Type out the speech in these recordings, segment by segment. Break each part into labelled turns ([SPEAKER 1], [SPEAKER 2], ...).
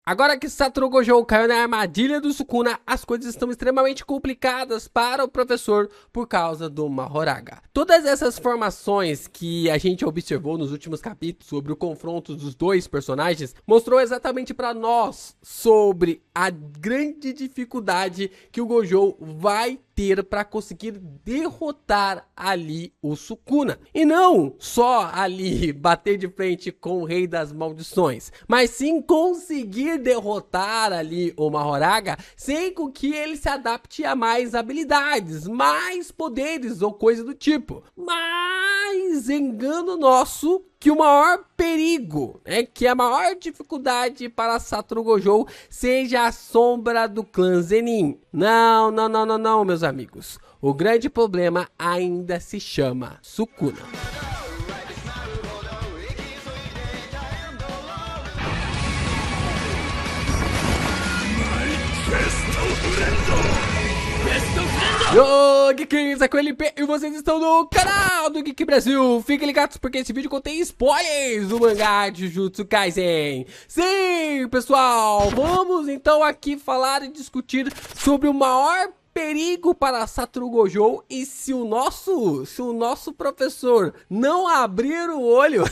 [SPEAKER 1] Agora que Satoru Gojo caiu na armadilha do Sukuna, as coisas estão extremamente complicadas para o professor por causa do Mahoraga. Todas essas formações que a gente observou nos últimos capítulos sobre o confronto dos dois personagens mostrou exatamente para nós sobre a grande dificuldade que o Gojo vai ter para conseguir derrotar ali o Sukuna. E não só ali bater de frente com o Rei das Maldições, mas sim conseguir derrotar ali o Mahoraga sem com que ele se adapte a mais habilidades, mais poderes ou coisa do tipo. Mas engano nosso que o maior perigo, que a maior dificuldade para Satoru Gojo seja a sombra do clã Zenin. Não, meus amigos. O grande problema ainda se chama Sukuna. Yo, Geekers, aqui é o LP e vocês estão no canal do Geek Brasil. Fiquem ligados porque esse vídeo contém spoilers do mangá de Jujutsu Kaisen. Sim, pessoal, vamos então aqui falar e discutir sobre o maior perigo para Satoru Gojo e se o nosso professor não abrir o olho...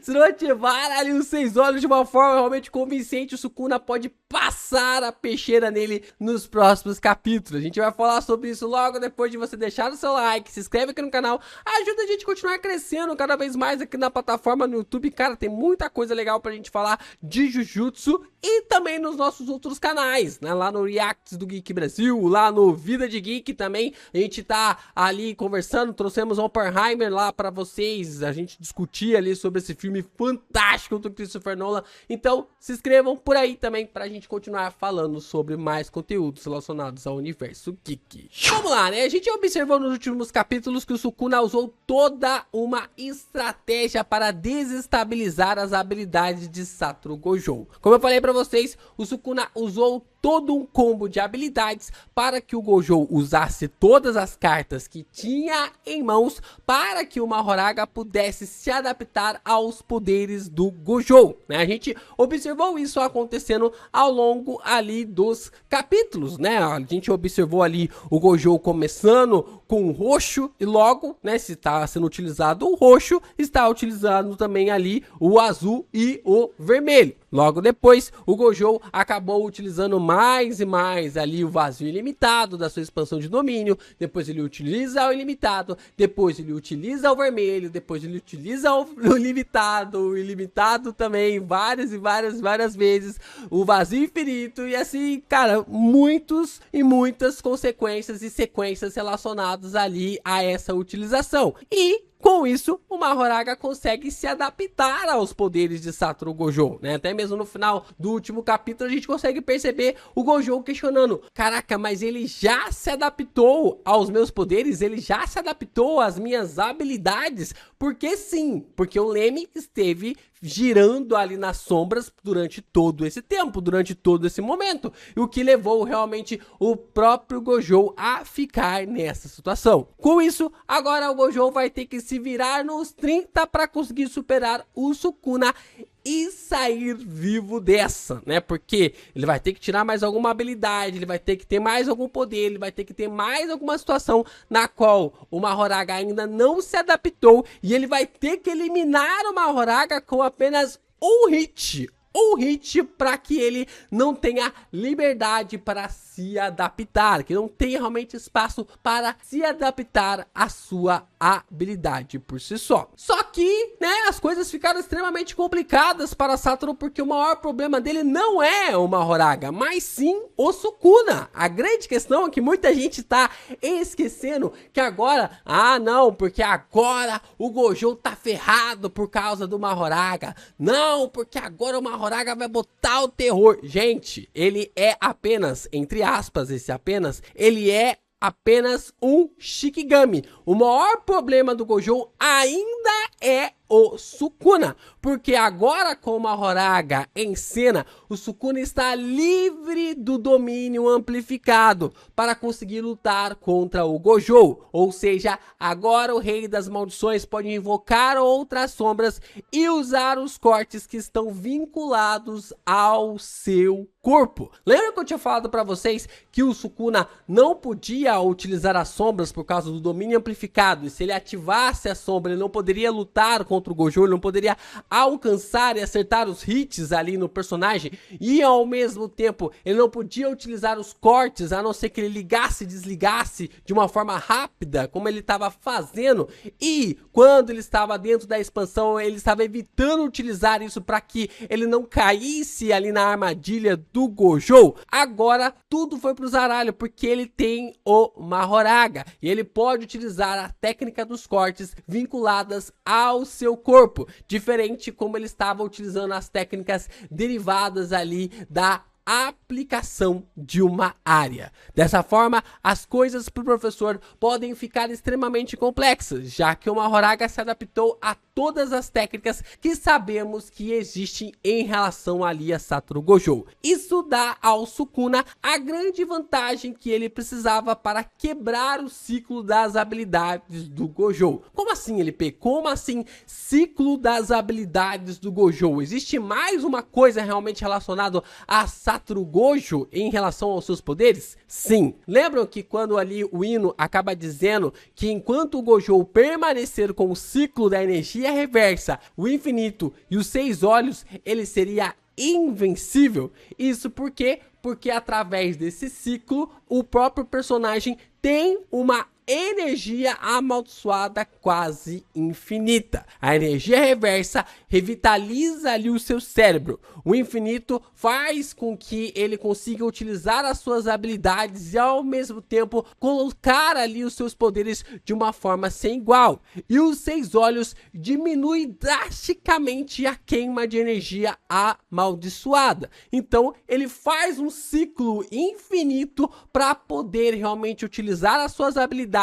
[SPEAKER 1] Se não ativar ali os 6 olhos de uma forma realmente convincente, o Sukuna pode passar a peixeira nele nos próximos capítulos. A gente vai falar sobre isso logo depois de você deixar o seu like, se inscreve aqui no canal, ajuda a gente a continuar crescendo cada vez mais aqui na plataforma no YouTube. Cara, tem muita coisa legal pra gente falar de Jujutsu e também nos nossos outros canais, né? Lá no Reacts do Geek Brasil, lá no Vida de Geek também, a gente tá ali conversando, trouxemos Oppenheimer lá pra vocês, a gente discutir ali sobre esse filme fantástico do Christopher Nolan. Então se inscrevam por aí também pra gente continuar falando sobre mais conteúdos relacionados ao universo geek. Vamos lá, né? A gente observou nos últimos capítulos que o Sukuna usou toda uma estratégia para desestabilizar as habilidades de Satoru Gojo. Como eu falei pra vocês, o Sukuna usou todo um combo de habilidades para que o Gojo usasse todas as cartas que tinha em mãos para que o Mahoraga pudesse se adaptar aos poderes do Gojo, né? A gente observou isso acontecendo ao longo ali dos capítulos, né? A gente observou ali o Gojo começando com o roxo e logo, né, se está sendo utilizado o roxo, está utilizando também ali o azul e o vermelho. Logo depois, o Gojo acabou utilizando mais e mais ali o vazio ilimitado da sua expansão de domínio. Depois ele utiliza o ilimitado, depois ele utiliza o vermelho, depois ele utiliza o ilimitado também várias e várias vezes, o vazio infinito e assim, cara, muitas consequências e sequências relacionadas ali a essa utilização. E com isso, o Mahoraga consegue se adaptar aos poderes de Satoru Gojo, né? Até mesmo no final do último capítulo a gente consegue perceber o Gojo questionando: caraca, mas ele já se adaptou aos meus poderes? Ele já se adaptou às minhas habilidades? Porque sim, porque o Leme esteve girando ali nas sombras durante todo esse tempo, durante todo esse momento, o que levou realmente o próprio Gojo a ficar nessa situação. Com isso, agora o Gojo vai ter que se virar nos 30 para conseguir superar o Sukuna e sair vivo dessa, né? Porque ele vai ter que tirar mais alguma habilidade, ele vai ter que ter mais algum poder, ele vai ter que ter mais alguma situação na qual o Mahoraga ainda não se adaptou e ele vai ter que eliminar o Mahoraga com apenas um hit para que ele não tenha liberdade para se adaptar, que não tenha realmente espaço para se adaptar à sua habilidade por si só. Só que, né, as coisas ficaram extremamente complicadas para Satoru porque o maior problema dele não é o Mahoraga, mas sim o Sukuna. A grande questão é que muita gente tá esquecendo que agora, não, porque agora o Gojo tá ferrado por causa do Mahoraga. Não, porque agora o Mahoraga vai botar o terror. Gente, ele é apenas, entre aspas, ele é apenas um Shikigami. O maior problema do Gojo ainda é o Sukuna, porque agora com o Mahoraga em cena, o Sukuna está livre do domínio amplificado para conseguir lutar contra o Gojo, ou seja, agora o Rei das Maldições pode invocar outras sombras e usar os cortes que estão vinculados ao seu corpo. Lembra que eu tinha falado para vocês que o Sukuna não podia utilizar as sombras por causa do domínio amplificado, e se ele ativasse a sombra ele não poderia lutar contra o Gojo, ele não poderia alcançar e acertar os hits ali no personagem, e ao mesmo tempo ele não podia utilizar os cortes, a não ser que ele ligasse e desligasse de uma forma rápida, como ele estava fazendo, e quando ele estava dentro da expansão ele estava evitando utilizar isso para que ele não caísse ali na armadilha do Gojo. Agora tudo foi pro zaralho, porque ele tem o Mahoraga e ele pode utilizar a técnica dos cortes vinculadas ao seu corpo, diferente como ele estava utilizando as técnicas derivadas ali da aplicação de uma área. Dessa forma, as coisas para o professor podem ficar extremamente complexas, já que o Mahoraga se adaptou a todas as técnicas que sabemos que existem em relação ali a Satoru Gojo. Isso dá ao Sukuna a grande vantagem que ele precisava para quebrar o ciclo das habilidades do Gojo. Como assim, LP? Como assim ciclo das habilidades do Gojo? Existe mais uma coisa realmente relacionada a Satoru Gojo em relação aos seus poderes? Sim. Lembram que quando ali o Ino acaba dizendo que enquanto o Gojo permanecer com o ciclo da energia reversa, o infinito e os 6 olhos, ele seria invencível? Isso porque através desse ciclo o próprio personagem tem uma energia amaldiçoada quase infinita. A energia reversa revitaliza ali o seu cérebro. O infinito faz com que ele consiga utilizar as suas habilidades e ao mesmo tempo colocar ali os seus poderes de uma forma sem igual. E os 6 olhos diminui drasticamente a queima de energia amaldiçoada. Então ele faz um ciclo infinito para poder realmente utilizar as suas habilidades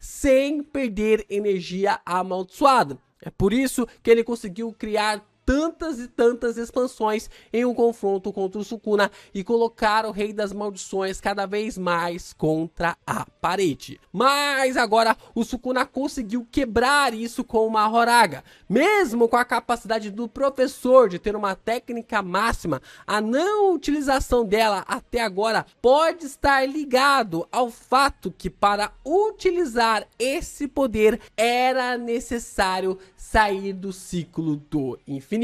[SPEAKER 1] sem perder energia amaldiçoada. É por isso que ele conseguiu criar tantas e tantas expansões em um confronto contra o Sukuna e colocar o Rei das Maldições cada vez mais contra a parede. Mas agora o Sukuna conseguiu quebrar isso com o Mahoraga. Mesmo com a capacidade do professor de ter uma técnica máxima, a não utilização dela até agora pode estar ligado ao fato que para utilizar esse poder era necessário sair do ciclo do infinito.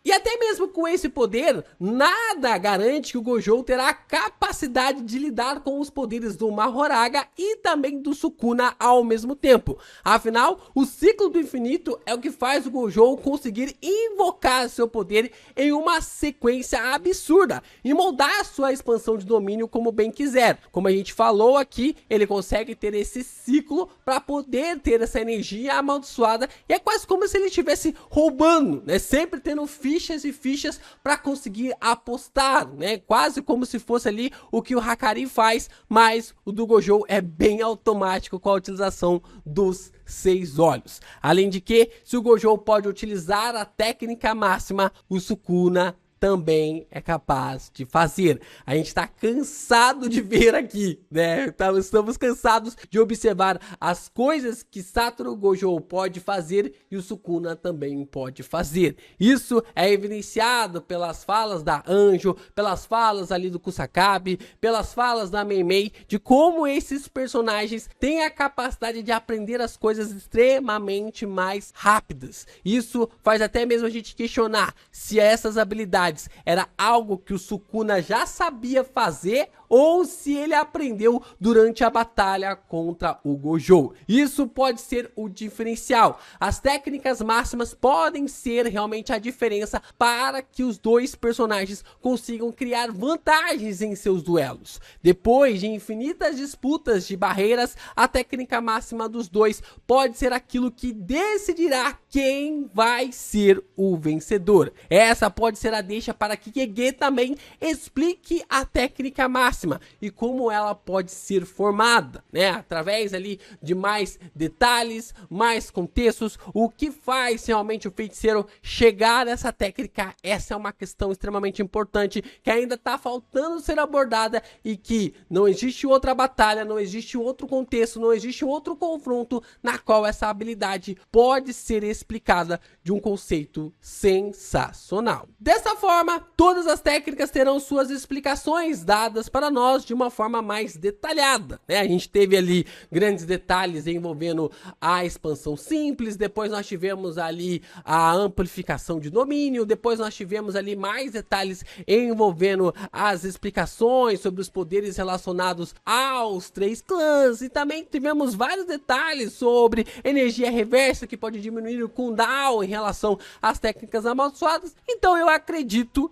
[SPEAKER 1] E até mesmo com esse poder, nada garante que o Gojo terá a capacidade de lidar com os poderes do Mahoraga e também do Sukuna ao mesmo tempo. Afinal, o ciclo do infinito é o que faz o Gojo conseguir invocar seu poder em uma sequência absurda e moldar a sua expansão de domínio como bem quiser. Como a gente falou aqui, ele consegue ter esse ciclo para poder ter essa energia amaldiçoada e é quase como se ele estivesse roubando, né? Sempre tendo fichas e fichas para conseguir apostar, né? Quase como se fosse ali o que o Hakari faz, mas o do Gojo é bem automático com a utilização dos 6 olhos. Além de que, se o Gojo pode utilizar a técnica máxima, o Sukuna também é capaz de fazer. A gente está cansado de ver aqui, né? Estamos cansados de observar as coisas que Satoru Gojo pode fazer e o Sukuna também pode fazer. Isso é evidenciado pelas falas da Anjo, pelas falas ali do Kusakabe, pelas falas da Mei Mei, de como esses personagens têm a capacidade de aprender as coisas extremamente mais rápidas. Isso faz até mesmo a gente questionar se essas habilidades era algo que o Sukuna já sabia fazer ou se ele aprendeu durante a batalha contra o Gojo. Isso pode ser o diferencial. As técnicas máximas podem ser realmente a diferença para que os dois personagens consigam criar vantagens em seus duelos. Depois de infinitas disputas de barreiras, a técnica máxima dos dois pode ser aquilo que decidirá quem vai ser o vencedor. Essa pode ser a deixa para que Gege também explique a técnica máxima e como ela pode ser formada, né? Através ali de mais detalhes, mais contextos, o que faz realmente o feiticeiro chegar nessa técnica. Essa é uma questão extremamente importante que ainda está faltando ser abordada e que não existe outra batalha, não existe outro contexto, não existe outro confronto na qual essa habilidade pode ser explicada de um conceito sensacional. Dessa forma, todas as técnicas terão suas explicações dadas para nós de uma forma mais detalhada, né? A gente teve ali grandes detalhes envolvendo a expansão simples, depois nós tivemos ali a amplificação de domínio, depois nós tivemos ali mais detalhes envolvendo as explicações sobre os poderes relacionados aos 3 clãs, e também tivemos vários detalhes sobre energia reversa que pode diminuir o cooldown em relação às técnicas amaldiçoadas. Então eu acredito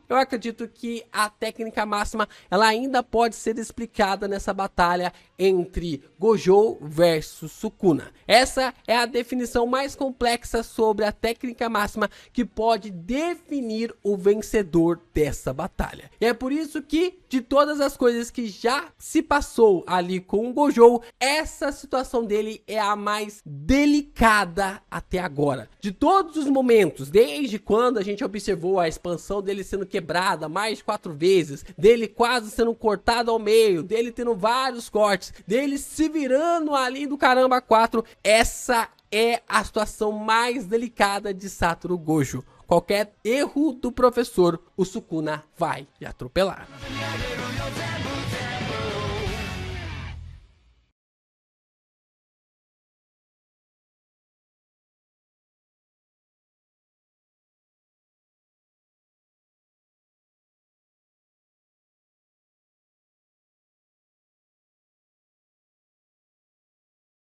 [SPEAKER 1] que a técnica máxima ela ainda pode ser explicada nessa batalha entre Gojo versus Sukuna. Essa é a definição mais complexa sobre a técnica máxima que pode definir o vencedor dessa batalha. E é por isso que, de todas as coisas que já se passou ali com o Gojo, essa situação dele é a mais delicada até agora. De todos os momentos, desde quando a gente observou a expansão dele sendo quebrada mais de 4 vezes, dele quase sendo cortado ao meio, dele tendo vários cortes, dele se virando ali do caramba 4, essa é a situação mais delicada de Satoru Gojo. Qualquer erro do professor, o Sukuna vai lhe atropelar.